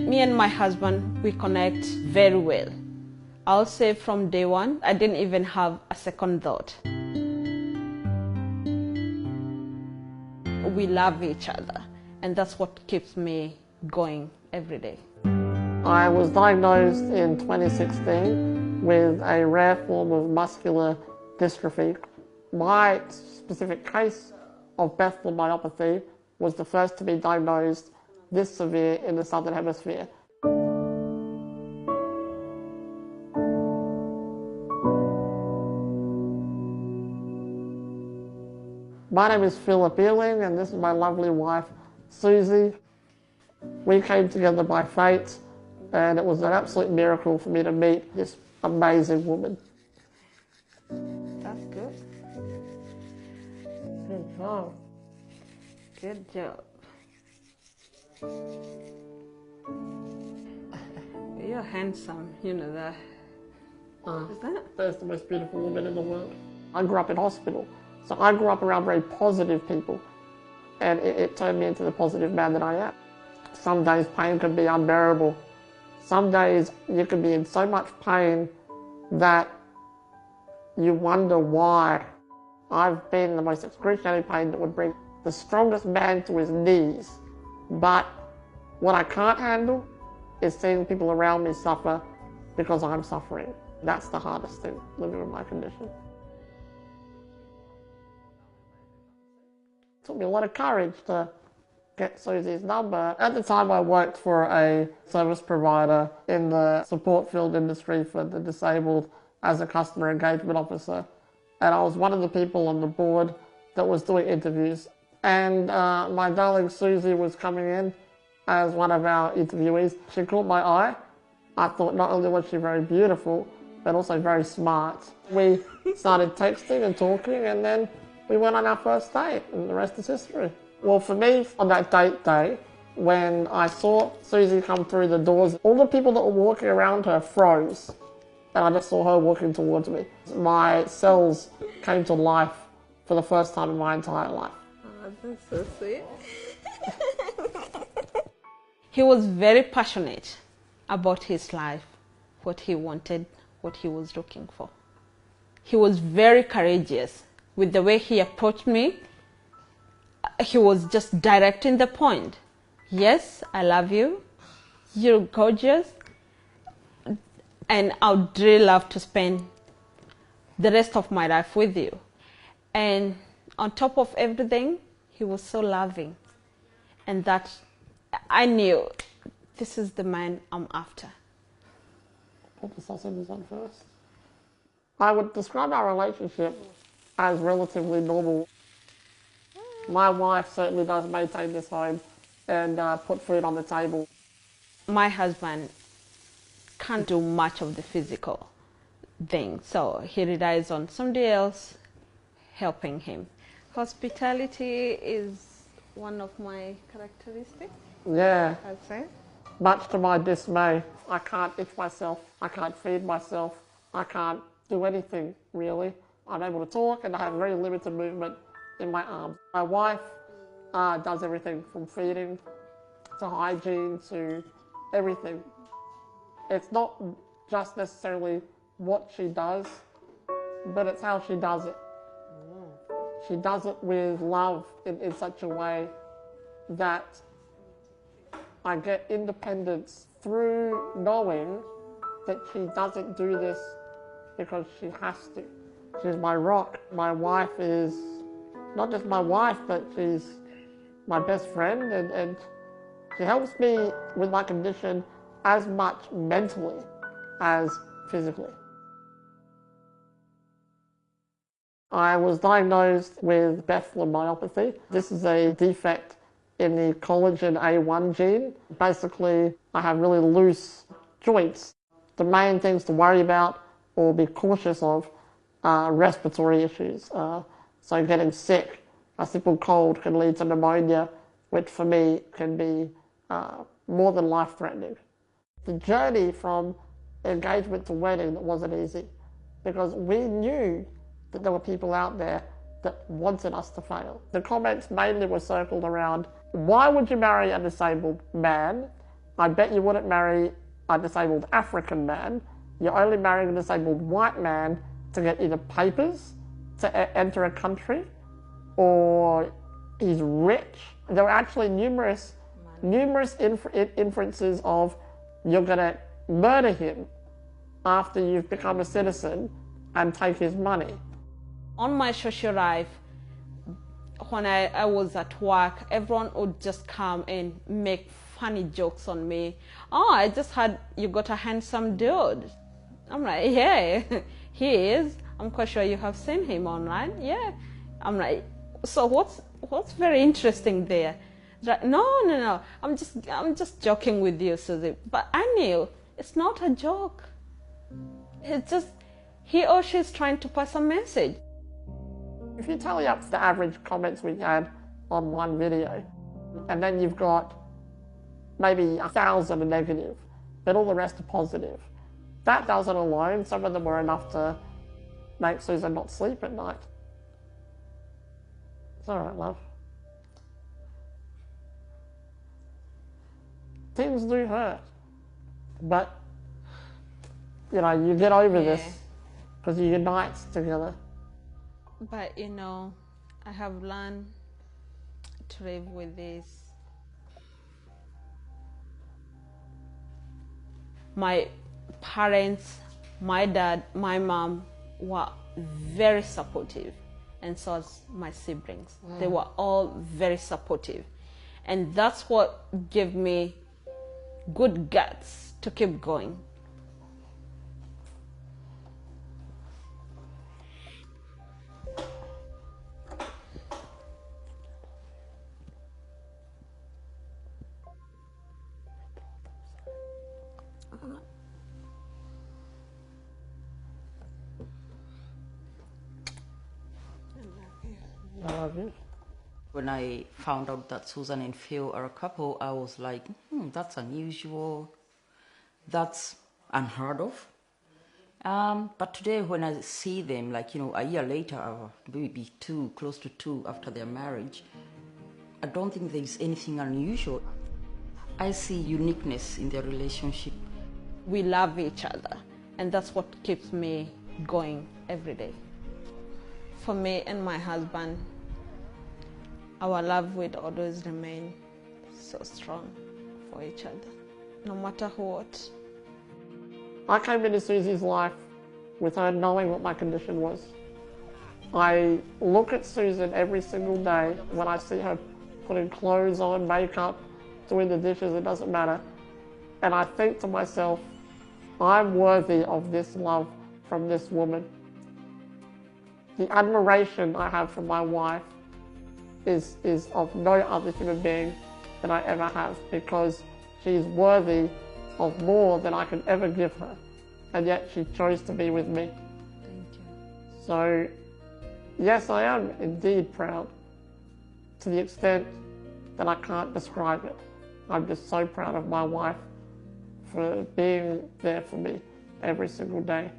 Me and my husband, we connect very well. I'll say from day one, I didn't even have a second thought. We love each other, and that's what keeps me going every day. I was diagnosed in 2016 with a rare form of muscular dystrophy. My specific case of Bethel myopathy was the first to be diagnosed this severe in the Southern Hemisphere. My name is Philip Eling, and this is my lovely wife, Susie. We came together by fate, and it was an absolute miracle for me to meet this amazing woman. That's good. Good job. Good job. You're handsome, you know that. Is that? That's the most beautiful woman in the world. I grew up in hospital, so I grew up around very positive people, and it turned me into the positive man that I am. Some days pain can be unbearable. Some days you can be in so much pain that you wonder why. I've been in the most excruciating pain that would bring the strongest man to his knees. But what I can't handle is seeing people around me suffer because I'm suffering. That's the hardest thing, living with my condition. It took me a lot of courage to get Susie's number. At the time, I worked for a service provider in the support field industry for the disabled as a customer engagement officer. And I was one of the people on the board that was doing interviews. And my darling Susie was coming in as one of our interviewees. She caught my eye. I thought not only was she very beautiful, but also very smart. We started texting and talking, and then we went on our first date, and the rest is history. Well, for me, on that date day, when I saw Susie come through the doors, all the people that were walking around her froze, and I just saw her walking towards me. My cells came to life for the first time in my entire life. Oh, that's so sweet. He was very passionate about his life, what he wanted, what he was looking for. He was very courageous with the way he approached me. He was just directing the point. Yes, I love you. You're gorgeous. And I would really love to spend the rest of my life with you. And on top of everything, he was so loving. And that I knew this is the man I'm after. Put the sausages on first. I would describe our relationship as relatively normal. My wife certainly does maintain this home and put food on the table. My husband can't do much of the physical thing, so he relies on somebody else helping him. Hospitality is one of my characteristics. Yeah. I'd say. Much to my dismay, I can't itch myself, I can't feed myself, I can't do anything really. I'm able to talk and I have very limited movement in my arms. My wife does everything from feeding to hygiene to everything. It's not just necessarily what she does, but it's how she does it. She does it with love in such a way that I get independence through knowing that she doesn't do this because she has to. She's my rock. My wife is not just my wife, but she's my best friend, and she helps me with my condition as much mentally as physically. I was diagnosed with Bethel myopathy. This is a defect in the collagen A1 gene. Basically, I have really loose joints. The main things to worry about or be cautious of are respiratory issues. So getting sick, a simple cold can lead to pneumonia, which for me can be more than life-threatening. The journey from engagement to wedding wasn't easy because we knew that there were people out there that wanted us to fail. The comments mainly were circled around, why would you marry a disabled man? I bet you wouldn't marry a disabled African man. You're only marrying a disabled white man to get either papers to enter a country, or he's rich. There were actually numerous inferences of you're going to murder him after you've become a citizen and take his money. On my social life, when I was at work, everyone would just come and make funny jokes on me. Oh, I just heard you got a handsome dude. I'm like, yeah, he is. I'm quite sure you have seen him online. Yeah. I'm like, so what's very interesting there? Like, no. I'm just joking with you, Susie. But I knew it's not a joke. It's just he or she's trying to pass a message. If you tally up the average comments we had on one video, and then you've got maybe 1,000 are negative, but all the rest are positive. That doesn't alone, some of them were enough to make Susan not sleep at night. It's all right, love. Things do hurt, but you know, you get over this because you unite together. But I have learned to live with this. My parents, my dad, my mom were very supportive, and so was my siblings. They were all very supportive, and that's what gave me good guts to keep going. I love you. When I found out that Susan and Phil are a couple, I was like, that's unusual. That's unheard of. But today when I see them, like, a year later, or maybe close to two after their marriage, I don't think there's anything unusual. I see uniqueness in their relationship. We love each other, and that's what keeps me going every day. For me and my husband, our love will always remain so strong for each other, no matter what. I came into Susie's life with her knowing what my condition was. I look at Susan every single day when I see her putting clothes on, makeup, doing the dishes, it doesn't matter. And I think to myself, I'm worthy of this love from this woman. The admiration I have for my wife is of no other human being that I ever have, because she's worthy of more than I can ever give her, and yet she chose to be with me. Thank you. So, yes, I am indeed proud, to the extent that I can't describe it. I'm just so proud of my wife for being there for me every single day.